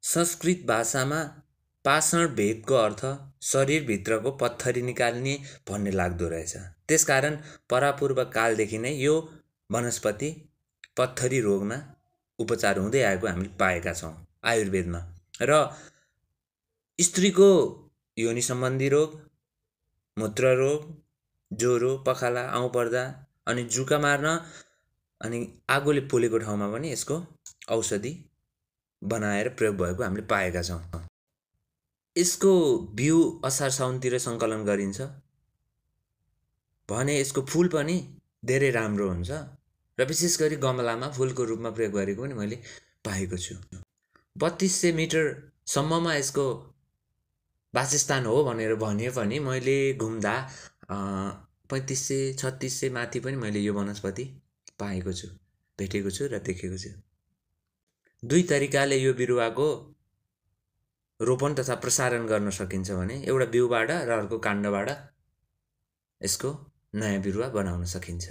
संस्कृत भाषामा पाषाण भेदको अर्थ शरीरभित्रको पत्थरी निकाल्ने भन्ने लाग्दो रहेछ। त्यसकारण परापूर्व कालदेखि नै यो वनस्पति पत्थरी रोगमा उपचार हुँदै आएको हामीले पाएका छौँ आयुर्वेदमा। र स्त्रीको योनि सम्बन्धी रोग, मूत्र रोग, ज्वरो, पखाला, आउँ पर्दा अनि जुका मार्न अनि आगोले पोलेको ठाउँमा पनि यसको औषधि बनाएर प्रयोग भएको हामीले पाएका छौँ। यसको बिउ असार साउनतिर सङ्कलन गरिन्छ भने यसको फुल पनि धेरै राम्रो हुन्छ र विशेष गरी गमलामा फुलको रूपमा प्रयोग गरेको पनि मैले पाएको छु। 3200 मिटरसम्ममा यसको वासस्थान हो भनेर भने पनि मैले घुम्दा 3500-3600 माथि पनि मैले यो वनस्पति पाएको छु, भेटेको छु र देखेको छु। दुई तरिकाले यो बिरुवाको रोपन तथा प्रसारण गर्न सकिन्छ भने एउटा बिउबाट र अर्को काण्डबाट यसको नयाँ बिरुवा बनाउन सकिन्छ।